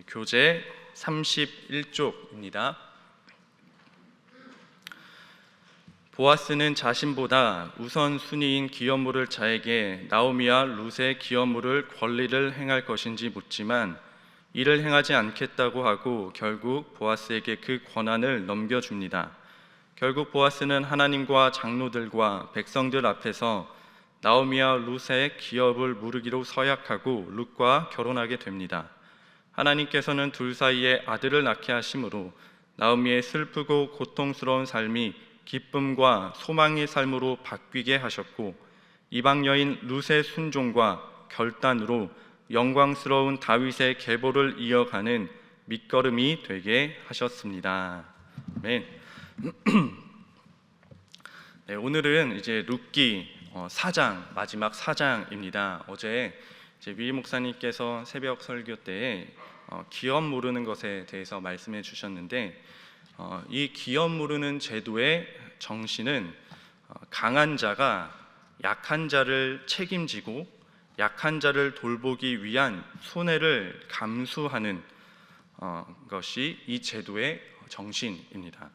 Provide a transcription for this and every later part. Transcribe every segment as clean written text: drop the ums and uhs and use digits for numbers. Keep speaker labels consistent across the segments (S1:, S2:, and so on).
S1: 교재 31쪽입니다. 보아스는 자신보다 우선순위인 기업물을 자에게 나오미와 룻의 기업물을 권리를 행할 것인지 묻지만 이를 행하지 않겠다고 하고 결국 보아스에게 그 권한을 넘겨줍니다. 결국 보아스는 하나님과 장로들과 백성들 앞에서 나오미와 룻의 기업을 무르기로 서약하고 룻과 결혼하게 됩니다. 하나님께서는 둘 사이에 아들을 낳게 하심으로 나오미의 슬프고 고통스러운 삶이 기쁨과 소망의 삶으로 바뀌게 하셨고 이방 여인 룻의 순종과 결단으로 영광스러운 다윗의 계보를 이어가는 밑거름이 되게 하셨습니다. 아멘. 네, 오늘은 이제 룻기 4장 마지막 4장입니다. 어제 위 목사님께서 새벽 설교 때에 기업 모르는 것에 대해서 말씀해 주셨는데 이 기업 모르는 제도의 정신은 강한 자가 약한 자를 책임지고 약한 자를 돌보기 위한 손해를 감수하는 것이 이 제도의 정신입니다.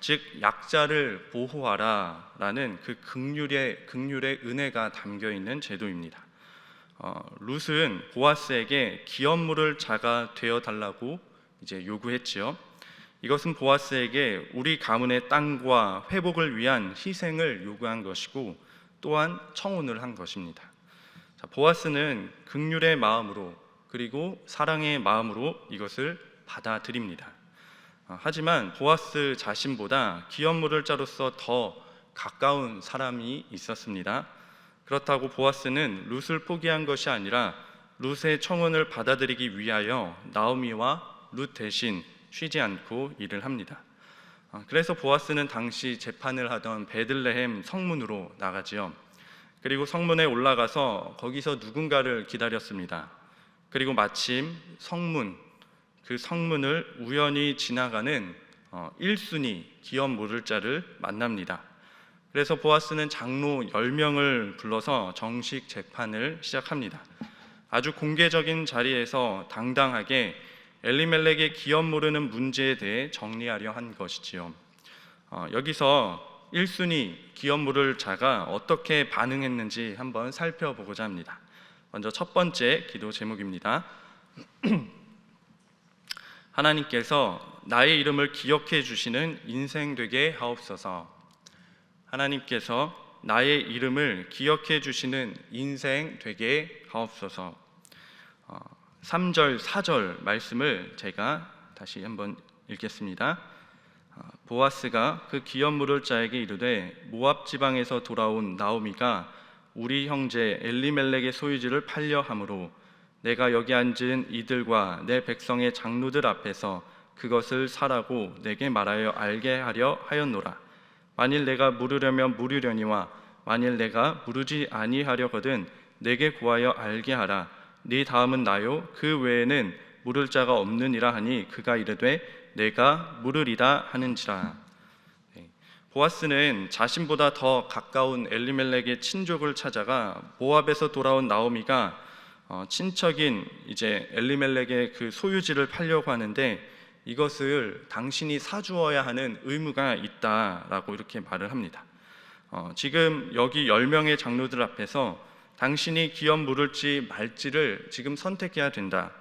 S1: 즉 약자를 보호하라라는 그 긍휼의 은혜가 담겨 있는 제도입니다. 룻은 보아스에게 기업물을 자가 되어 달라고 이제 요구했지요. 이것은 보아스에게 우리 가문의 땅과 회복을 위한 희생을 요구한 것이고 또한 청혼을 한 것입니다. 보아스는 긍휼의 마음으로 그리고 사랑의 마음으로 이것을 받아들입니다. 하지만 보아스 자신보다 기업물을 자로서 더 가까운 사람이 있었습니다. 그렇다고 보아스는 룻을 포기한 것이 아니라 룻의 청혼을 받아들이기 위하여 나오미와 룻 대신 쉬지 않고 일을 합니다. 그래서 보아스는 당시 재판을 하던 베들레헴 성문으로 나가지요. 그리고 성문에 올라가서 거기서 누군가를 기다렸습니다. 그리고 마침 그 성문을 우연히 지나가는 1순위 기업 모를 자를 만납니다. 그래서 보아스는 장로 10명을 불러서 정식 재판을 시작합니다. 아주 공개적인 자리에서 당당하게 엘리멜렉의 기업 모르는 문제에 대해 정리하려 한 것이지요. 여기서 1순위 기업 모를 자가 어떻게 반응했는지 한번 살펴보고자 합니다. 먼저 첫 번째 기도 제목입니다. 하나님께서 나의 이름을 기억해 주시는 인생 되게 하옵소서. 하나님께서 나의 이름을 기억해 주시는 인생 되게 하옵소서. 3절, 4절 말씀을 제가 다시 한번 읽겠습니다. 보아스가 그 기업 물을 자에게 이르되 모압 지방에서 돌아온 나오미가 우리 형제 엘리멜렉의 소유지를 팔려 함으로 내가 여기 앉은 이들과 내 백성의 장로들 앞에서 그것을 사라고 내게 말하여 알게 하려 하였노라. 만일 내가 물으려면 물으려니와 만일 내가 물으지 아니하려거든 내게 구하여 알게 하라. 네 다음은 나요 그 외에는 물을 자가 없느니라 하니 그가 이르되 내가 물으리다 하는지라. 보아스는 자신보다 더 가까운 엘리멜렉의 친족을 찾아가 모압에서 돌아온 나오미가 친척인 이제 엘리멜렉의 그 소유지를 팔려고 하는데 이것을 당신이 사주어야 하는 의무가 있다라고 이렇게 말을 합니다. 지금 여기 10명의 장로들 앞에서 당신이 기업 물을지 말지를 지금 선택해야 된다.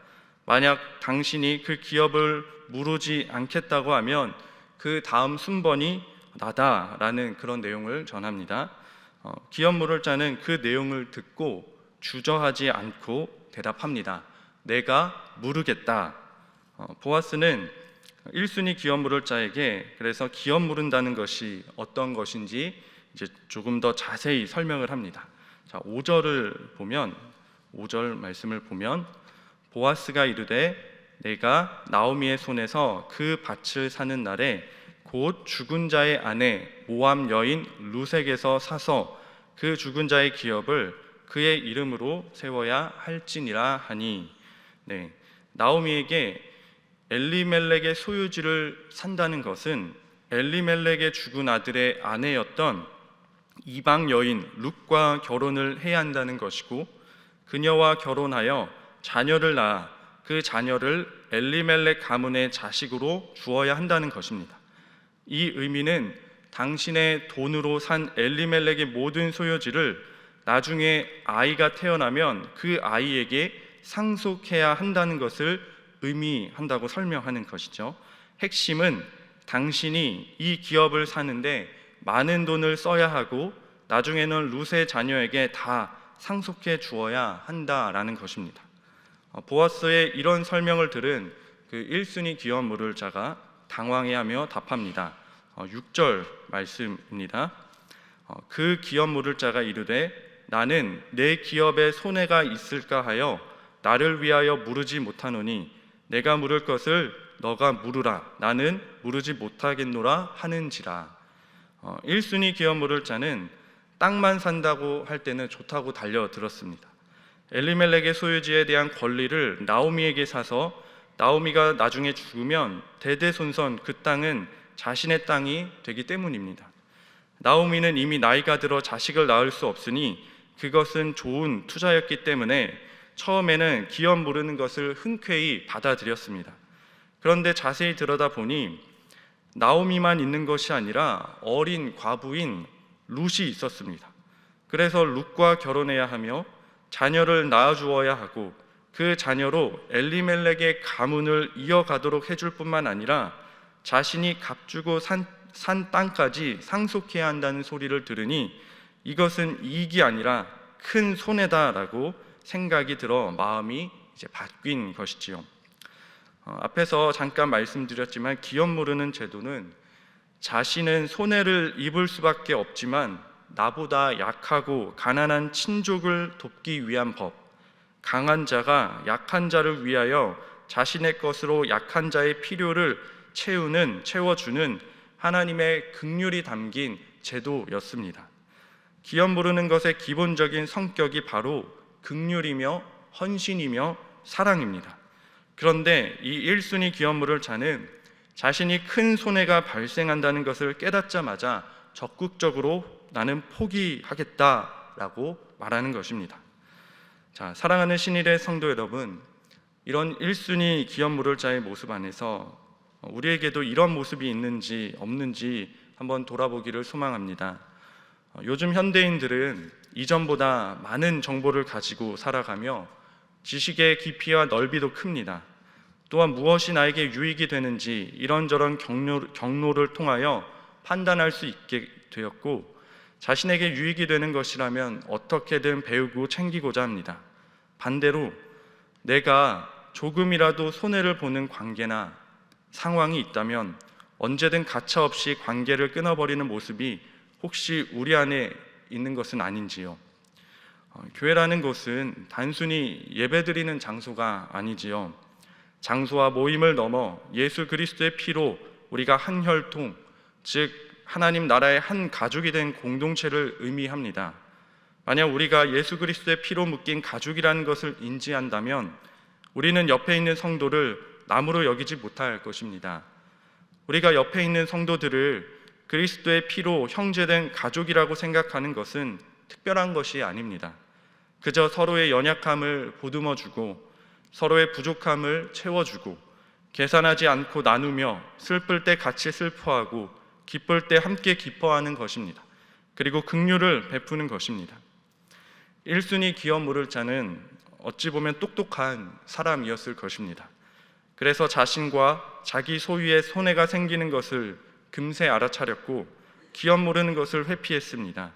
S1: 만약 당신이 그 기업을 물으지 않겠다고 하면 그 다음 순번이 나다라는 그런 내용을 전합니다. 기업 물을 자는 그 내용을 듣고 주저하지 않고 대답합니다. 내가 물으겠다. 보아스는 1순위 기업 물을 자에게 그래서 기업 물은다는 것이 어떤 것인지 이제 조금 더 자세히 설명을 합니다. 자, 5절 말씀을 보면 보아스가 이르되 내가 나오미의 손에서 그 밭을 사는 날에 곧 죽은 자의 아내 모압 여인 룻에게서 사서 그 죽은 자의 기업을 그의 이름으로 세워야 할지니라 하니. 나오미에게 엘리멜렉의 소유지를 산다는 것은 엘리멜렉의 죽은 아들의 아내였던 이방 여인 룻과 결혼을 해야 한다는 것이고 그녀와 결혼하여 자녀를 낳아 그 자녀를 엘리멜렉 가문의 자식으로 주어야 한다는 것입니다. 이 의미는 당신의 돈으로 산 엘리멜렉의 모든 소유지를 나중에 아이가 태어나면 그 아이에게 상속해야 한다는 것을 의미한다고 설명하는 것이죠. 핵심은 당신이 이 기업을 사는데 많은 돈을 써야 하고 나중에는 룻의 자녀에게 다 상속해 주어야 한다라는 것입니다. 보아스의 이런 설명을 들은 그 1순위 기업 물을 자가 당황해하며 답합니다. 6절 말씀입니다. 그 기업 물을 자가 이르되 나는 내 기업에 손해가 있을까 하여 나를 위하여 물으지 못하노니 내가 물을 것을 너가 물으라 나는 물으지 못하겠노라 하는지라. 1순위 기업 물을 자는 땅만 산다고 할 때는 좋다고 달려들었습니다. 엘리멜렉의 소유지에 대한 권리를 나오미에게 사서 나오미가 나중에 죽으면 대대손손 그 땅은 자신의 땅이 되기 때문입니다. 나오미는 이미 나이가 들어 자식을 낳을 수 없으니 그것은 좋은 투자였기 때문에 처음에는 기업 모르는 것을 흔쾌히 받아들였습니다. 그런데 자세히 들여다보니 나오미만 있는 것이 아니라 어린 과부인 룻이 있었습니다. 그래서 룻과 결혼해야 하며 자녀를 낳아주어야 하고 그 자녀로 엘리멜렉의 가문을 이어가도록 해줄 뿐만 아니라 자신이 값주고 산 땅까지 상속해야 한다는 소리를 들으니 이것은 이익이 아니라 큰 손해다라고 생각이 들어 마음이 이제 바뀐 것이지요. 앞에서 잠깐 말씀드렸지만 기업 모르는 제도는 자신은 손해를 입을 수밖에 없지만 나보다 약하고 가난한 친족을 돕기 위한 법, 강한 자가 약한 자를 위하여 자신의 것으로 약한 자의 필요를 채워주는 하나님의 긍휼이 담긴 제도였습니다. 기업 모르는 것의 기본적인 성격이 바로 긍휼이며 헌신이며 사랑입니다. 그런데 이 1순위 기업 물을 자는 자신이 큰 손해가 발생한다는 것을 깨닫자마자 적극적으로 나는 포기하겠다라고 말하는 것입니다. 자, 사랑하는 신일의 성도 여러분, 이런 1순위 기업 물을 자의 모습 안에서 우리에게도 이런 모습이 있는지 없는지 한번 돌아보기를 소망합니다. 요즘 현대인들은 이전보다 많은 정보를 가지고 살아가며 지식의 깊이와 넓이도 큽니다. 또한 무엇이 나에게 유익이 되는지 이런저런 경로를 통하여 판단할 수 있게 되었고 자신에게 유익이 되는 것이라면 어떻게든 배우고 챙기고자 합니다. 반대로 내가 조금이라도 손해를 보는 관계나 상황이 있다면 언제든 가차없이 관계를 끊어버리는 모습이 혹시 우리 안에 있는 것은 아닌지요. 교회라는 곳은 단순히 예배드리는 장소가 아니지요. 장소와 모임을 넘어 예수 그리스도의 피로 우리가 한 혈통, 즉 하나님 나라의 한 가족이 된 공동체를 의미합니다. 만약 우리가 예수 그리스도의 피로 묶인 가족이라는 것을 인지한다면 우리는 옆에 있는 성도를 남으로 여기지 못할 것입니다. 우리가 옆에 있는 성도들을 그리스도의 피로 형제된 가족이라고 생각하는 것은 특별한 것이 아닙니다. 그저 서로의 연약함을 보듬어주고 서로의 부족함을 채워주고 계산하지 않고 나누며 슬플 때 같이 슬퍼하고 기쁠 때 함께 기뻐하는 것입니다. 그리고 긍휼을 베푸는 것입니다. 1순위 기업 물을 자는 어찌 보면 똑똑한 사람이었을 것입니다. 그래서 자신과 자기 소유에 손해가 생기는 것을 금세 알아차렸고 기업 모르는 것을 회피했습니다.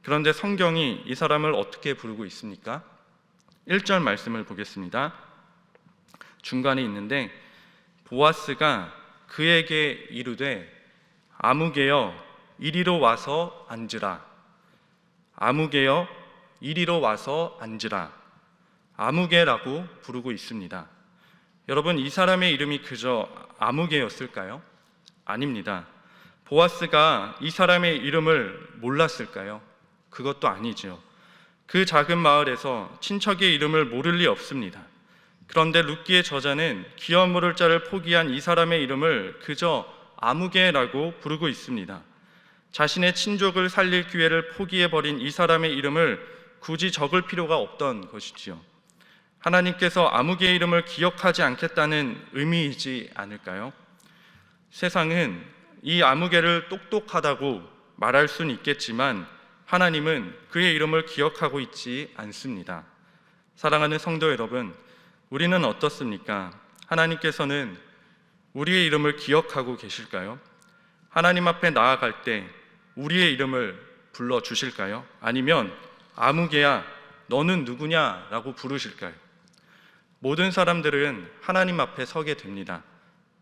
S1: 그런데 성경이 이 사람을 어떻게 부르고 있습니까? 1절 말씀을 보겠습니다. 중간에 있는데 보아스가 그에게 이르되 아무개여 이리로 와서 앉으라. 아무개여 이리로 와서 앉으라. 아무개라고 부르고 있습니다. 여러분, 이 사람의 이름이 그저 아무개였을까요? 아닙니다. 보아스가 이 사람의 이름을 몰랐을까요? 그것도 아니죠. 그 작은 마을에서 친척의 이름을 모를 리 없습니다. 그런데 룻기의 저자는 기업 모를 자를 포기한 이 사람의 이름을 그저 아무개라고 부르고 있습니다. 자신의 친족을 살릴 기회를 포기해버린 이 사람의 이름을 굳이 적을 필요가 없던 것이지요. 하나님께서 아무개의 이름을 기억하지 않겠다는 의미이지 않을까요? 세상은 이 아무개를 똑똑하다고 말할 수는 있겠지만 하나님은 그의 이름을 기억하고 있지 않습니다. 사랑하는 성도 여러분, 우리는 어떻습니까? 하나님께서는 우리의 이름을 기억하고 계실까요? 하나님 앞에 나아갈 때 우리의 이름을 불러주실까요? 아니면 아무개야 너는 누구냐? 라고 부르실까요? 모든 사람들은 하나님 앞에 서게 됩니다.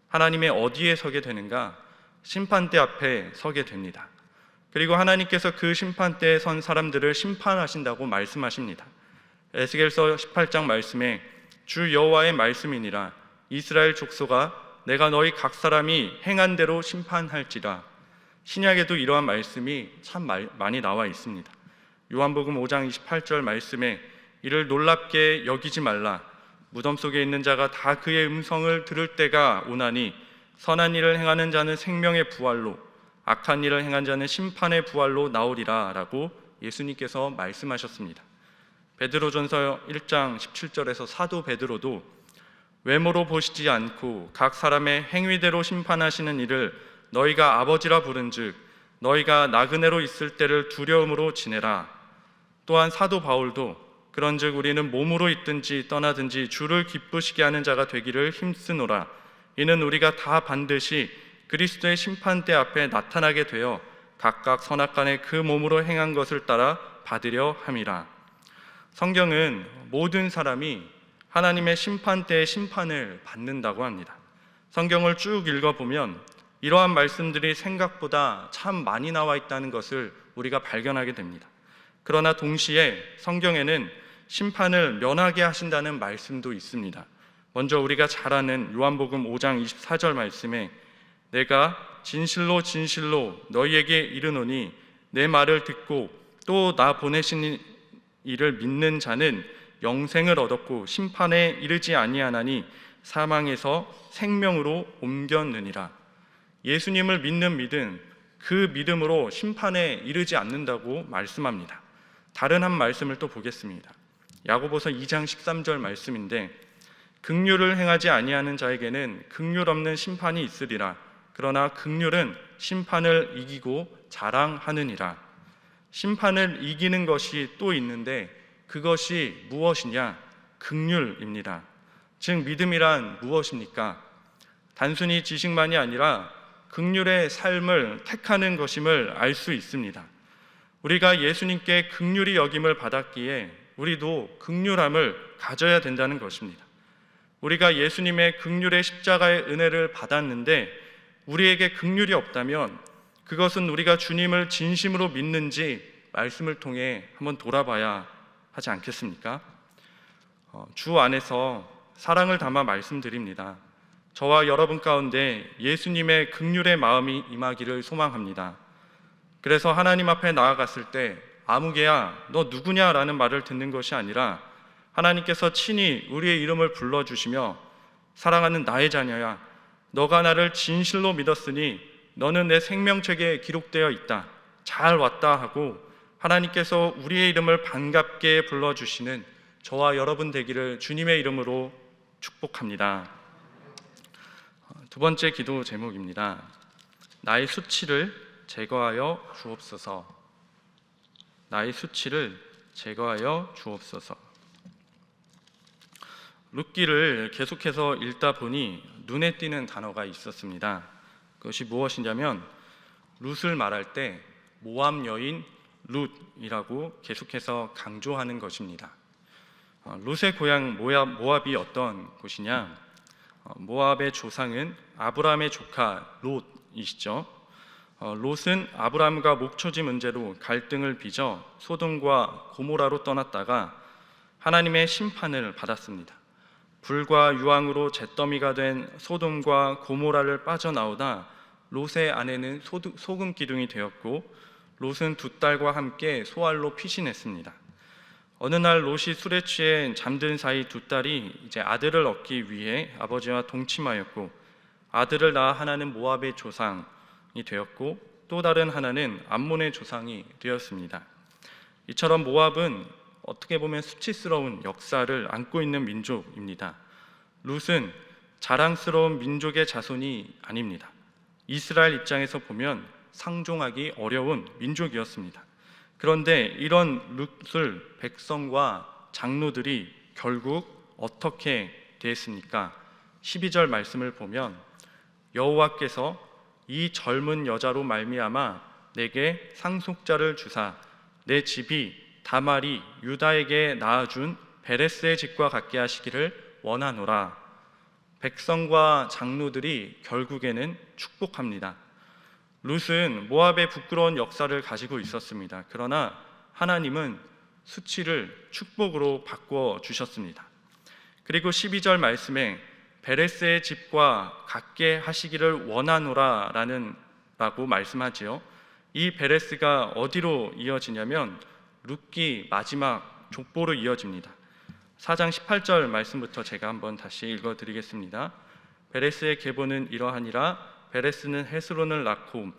S1: 하나님의 어디에 서게 되는가? 심판대 앞에 서게 됩니다. 그리고 하나님께서 그 심판대에 선 사람들을 심판하신다고 말씀하십니다. 에스겔서 18장 말씀에 주 여호와의 말씀이니라 이스라엘 족속아 내가 너희 각 사람이 행한 대로 심판할지라. 신약에도 이러한 말씀이 참 많이 나와 있습니다. 요한복음 5장 28절 말씀에 이를 놀랍게 여기지 말라. 무덤 속에 있는 자가 다 그의 음성을 들을 때가 오나니 선한 일을 행하는 자는 생명의 부활로 악한 일을 행한 자는 심판의 부활로 나오리라 라고 예수님께서 말씀하셨습니다. 베드로전서 1장 17절에서 사도 베드로도 외모로 보시지 않고 각 사람의 행위대로 심판하시는 이를 너희가 아버지라 부른즉 너희가 나그네로 있을 때를 두려움으로 지내라. 또한 사도 바울도 그런즉 우리는 몸으로 있든지 떠나든지 주를 기쁘시게 하는 자가 되기를 힘쓰노라. 이는 우리가 다 반드시 그리스도의 심판대 앞에 나타나게 되어 각각 선악간에 그 몸으로 행한 것을 따라 받으려 함이라. 성경은 모든 사람이 하나님의 심판대의 심판을 받는다고 합니다. 성경을 쭉 읽어보면 이러한 말씀들이 생각보다 참 많이 나와 있다는 것을 우리가 발견하게 됩니다. 그러나 동시에 성경에는 심판을 면하게 하신다는 말씀도 있습니다. 먼저 우리가 잘 아는 요한복음 5장 24절 말씀에 내가 진실로 진실로 너희에게 이르노니 내 말을 듣고 또 나 보내신 이를 믿는 자는 영생을 얻었고 심판에 이르지 아니하나니 사망에서 생명으로 옮겼느니라. 예수님을 믿는 믿음, 그 믿음으로 심판에 이르지 않는다고 말씀합니다. 다른 한 말씀을 또 보겠습니다. 야고보서 2장 13절 말씀인데 긍휼을 행하지 아니하는 자에게는 긍휼 없는 심판이 있으리라. 그러나 긍휼은 심판을 이기고 자랑하느니라. 심판을 이기는 것이 또 있는데 그것이 무엇이냐? 긍휼입니다. 즉 믿음이란 무엇입니까? 단순히 지식만이 아니라 긍휼의 삶을 택하는 것임을 알 수 있습니다. 우리가 예수님께 긍휼히 여김을 받았기에 우리도 긍휼함을 가져야 된다는 것입니다. 우리가 예수님의 긍휼의 십자가의 은혜를 받았는데 우리에게 긍휼이 없다면 그것은 우리가 주님을 진심으로 믿는지 말씀을 통해 한번 돌아봐야 하지 않겠습니까? 주 안에서 사랑을 담아 말씀드립니다. 저와 여러분 가운데 예수님의 긍휼의 마음이 임하기를 소망합니다. 그래서 하나님 앞에 나아갔을 때 아무개야 너 누구냐라는 말을 듣는 것이 아니라 하나님께서 친히 우리의 이름을 불러주시며 사랑하는 나의 자녀야 너가 나를 진실로 믿었으니 너는 내 생명책에 기록되어 있다. 잘 왔다 하고 하나님께서 우리의 이름을 반갑게 불러주시는 저와 여러분 되기를 주님의 이름으로 축복합니다. 두 번째 기도 제목입니다. 나의 수치를 제거하여 주옵소서. 나의 수치를 제거하여 주옵소서. 룻기를 계속해서 읽다 보니 눈에 띄는 단어가 있었습니다. 그것이 무엇이냐면 룻을 말할 때 모압 여인 룻이라고 계속해서 강조하는 것입니다. 룻의 고향 모압이 어떤 곳이냐? 모압의 조상은 아브라함의 조카 롯이시죠. 롯은 아브라함과 목초지 문제로 갈등을 빚어 소돔과 고모라로 떠났다가 하나님의 심판을 받았습니다. 불과 유황으로 잿더미가 된 소돔과 고모라를 빠져나오다 롯의 아내는 소금 기둥이 되었고 롯은 두 딸과 함께 소알로 피신했습니다. 어느 날 롯이 술에 취해 잠든 사이 두 딸이 이제 아들을 얻기 위해 아버지와 동침하였고 아들을 낳아 하나는 모압의 조상이 되었고 또 다른 하나는 암몬의 조상이 되었습니다. 이처럼 모압은 어떻게 보면 수치스러운 역사를 안고 있는 민족입니다. 룻은 자랑스러운 민족의 자손이 아닙니다. 이스라엘 입장에서 보면 상종하기 어려운 민족이었습니다. 그런데 이런 룻을 백성과 장로들이 결국 어떻게 대했습니까? 12절 말씀을 보면 여호와께서 이 젊은 여자로 말미암아 내게 상속자를 주사 내 집이 다말이 유다에게 낳아준 베레스의 집과 같게 하시기를 원하노라. 백성과 장로들이 결국에는 축복합니다. 룻은 모압의 부끄러운 역사를 가지고 있었습니다. 그러나 하나님은 수치를 축복으로 바꿔 주셨습니다. 그리고 12절 말씀에 베레스의 집과 같게 하시기를 원하노라 라고 말씀하지요. 이 베레스가 어디로 이어지냐면 룻기 마지막 족보로 이어집니다. 4장 18절 말씀부터 제가 한번 다시 읽어드리겠습니다. 베레스의 계보는 이러하니라. 베레스는 헤스론을 낳고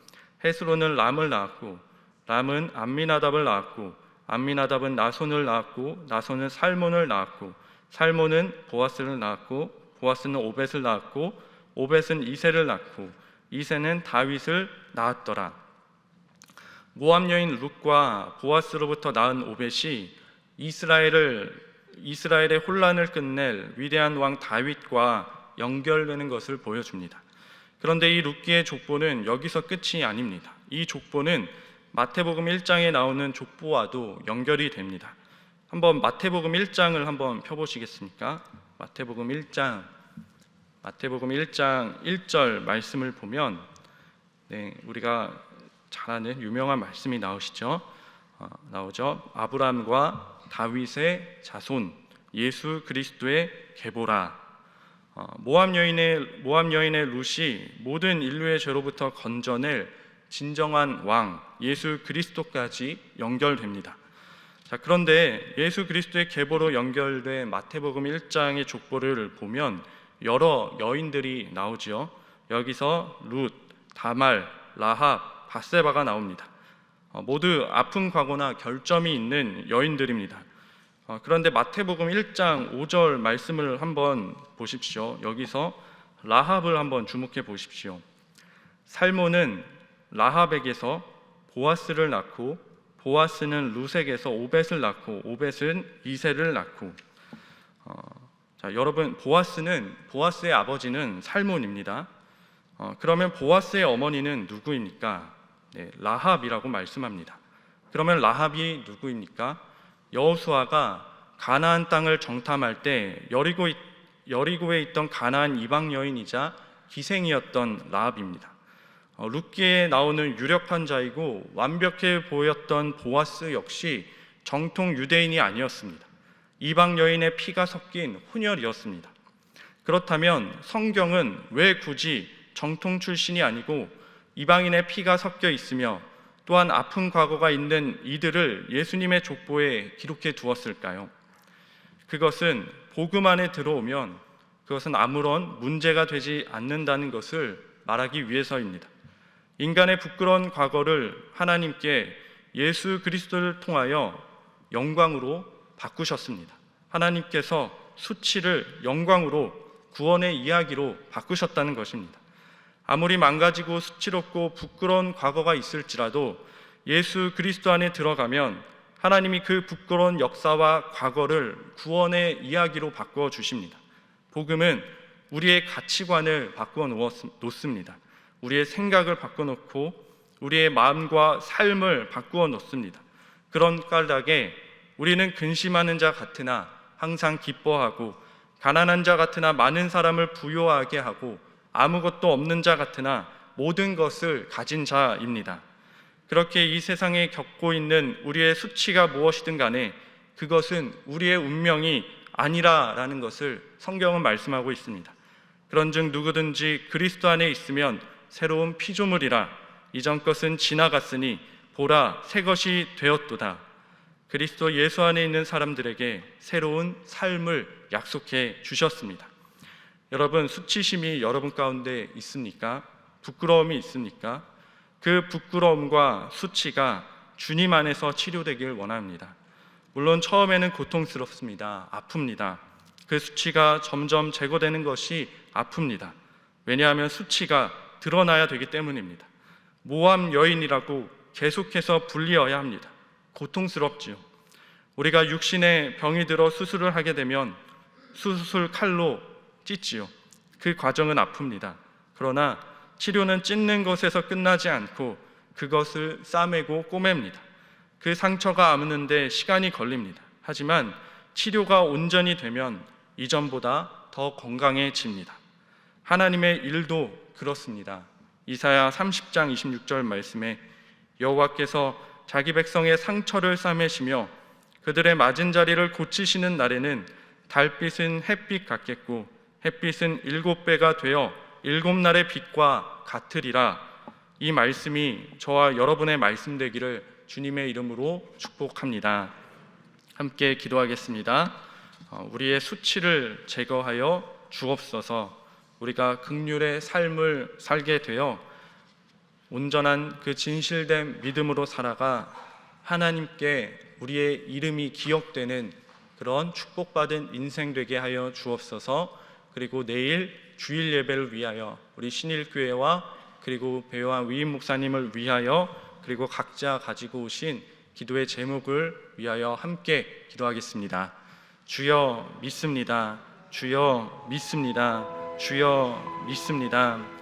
S1: 헤스론은 람을 낳았고 람은 암미나답을 낳았고 암미나답은 나손을 낳았고 나손은 살몬을 낳았고 살몬은 보아스를 낳았고 보아스는 오벳을 낳았고 오벳은 이새를 낳고 이새는 다윗을 낳았더라. 모압 여인 룻과 보아스로부터 낳은 오벳이 이스라엘의 혼란을 끝낼 위대한 왕 다윗과 연결되는 것을 보여줍니다. 그런데 이 룻기의 족보는 여기서 끝이 아닙니다. 이 족보는 마태복음 1장에 나오는 족보와도 연결이 됩니다. 한번 마태복음 1장을 한번 펴보시겠습니까? 마태복음 1장 1절 말씀을 보면 우리가 잘 아는 유명한 말씀이 나오죠. 아브라함과 다윗의 자손 예수 그리스도의 계보라. 모압 여인의 룻이 모든 인류의 죄로부터 건져낼 진정한 왕 예수 그리스도까지 연결됩니다. 자, 그런데 예수 그리스도의 계보로 연결된 마태복음 1장의 족보를 보면 여러 여인들이 나오지요. 여기서 룻, 다말, 라합, 바세바가 나옵니다. 모두 아픈 과거나 결점이 있는 여인들입니다. 그런데 마태복음 1장 5절 말씀을 한번 보십시오. 여기서 라합을 한번 주목해 보십시오. 살몬은 라합에게서 보아스를 낳고 보아스는 룻에게서 오벳을 낳고 오벳은 이새를 낳고 자, 여러분 보아스의 아버지는 살몬입니다. 그러면 보아스의 어머니는 누구입니까? 라합이라고 말씀합니다. 그러면 라합이 누구입니까? 여호수아가 가나안 땅을 정탐할 때 여리고에 있던 가나안 이방 여인이자 기생이었던 라합입니다. 룻기에 나오는 유력한 자이고 완벽해 보였던 보아스 역시 정통 유대인이 아니었습니다. 이방 여인의 피가 섞인 혼혈이었습니다. 그렇다면 성경은 왜 굳이 정통 출신이 아니고 이방인의 피가 섞여 있으며 또한 아픈 과거가 있는 이들을 예수님의 족보에 기록해 두었을까요? 그것은 복음 안에 들어오면 그것은 아무런 문제가 되지 않는다는 것을 말하기 위해서입니다. 인간의 부끄러운 과거를 하나님께 예수 그리스도를 통하여 영광으로 바꾸셨습니다. 하나님께서 수치를 영광으로 구원의 이야기로 바꾸셨다는 것입니다. 아무리 망가지고 수치롭고 부끄러운 과거가 있을지라도 예수 그리스도 안에 들어가면 하나님이 그 부끄러운 역사와 과거를 구원의 이야기로 바꾸어 주십니다. 복음은 우리의 가치관을 바꾸어 놓습니다. 우리의 생각을 바꿔놓고 우리의 마음과 삶을 바꾸어 놓습니다. 그런 까닭에 우리는 근심하는 자 같으나 항상 기뻐하고 가난한 자 같으나 많은 사람을 부요하게 하고 아무것도 없는 자 같으나 모든 것을 가진 자입니다. 그렇게 이 세상에 겪고 있는 우리의 수치가 무엇이든 간에 그것은 우리의 운명이 아니라라는 것을 성경은 말씀하고 있습니다. 그런즉 누구든지 그리스도 안에 있으면 새로운 피조물이라 이전 것은 지나갔으니 보라 새 것이 되었도다. 그리스도 예수 안에 있는 사람들에게 새로운 삶을 약속해 주셨습니다. 여러분, 수치심이 여러분 가운데 있습니까? 부끄러움이 있습니까? 그 부끄러움과 수치가 주님 안에서 치료되길 원합니다. 물론 처음에는 고통스럽습니다. 아픕니다. 그 수치가 점점 제거되는 것이 아픕니다. 왜냐하면 수치가 드러나야 되기 때문입니다. 모함 여인이라고 계속해서 불리어야 합니다. 고통스럽지요. 우리가 육신에 병이 들어 수술을 하게 되면 수술 칼로 찢지요. 그 과정은 아픕니다. 그러나 치료는 찢는 것에서 끝나지 않고 그것을 싸매고 꼬맵니다. 그 상처가 아무는데 시간이 걸립니다. 하지만 치료가 온전히 되면 이전보다 더 건강해집니다. 하나님의 일도 그렇습니다. 이사야 30장 26절 말씀에 여호와께서 자기 백성의 상처를 싸매시며 그들의 맞은 자리를 고치시는 날에는 달빛은 햇빛 같겠고 햇빛은 7배가 되어 7날의 빛과 같으리라. 이 말씀이 저와 여러분의 말씀 되기를 주님의 이름으로 축복합니다. 함께 기도하겠습니다. 우리의 수치를 제거하여 주옵소서. 우리가 긍휼의 삶을 살게 되어 온전한 그 진실된 믿음으로 살아가 하나님께 우리의 이름이 기억되는 그런 축복받은 인생 되게 하여 주옵소서. 그리고 내일 주일 예배를 위하여 우리 신일교회와 그리고 배우한 위임 목사님을 위하여 그리고 각자 가지고 오신 기도의 제목을 위하여 함께 기도하겠습니다. 주여 믿습니다. 주여 믿습니다. 주여 믿습니다.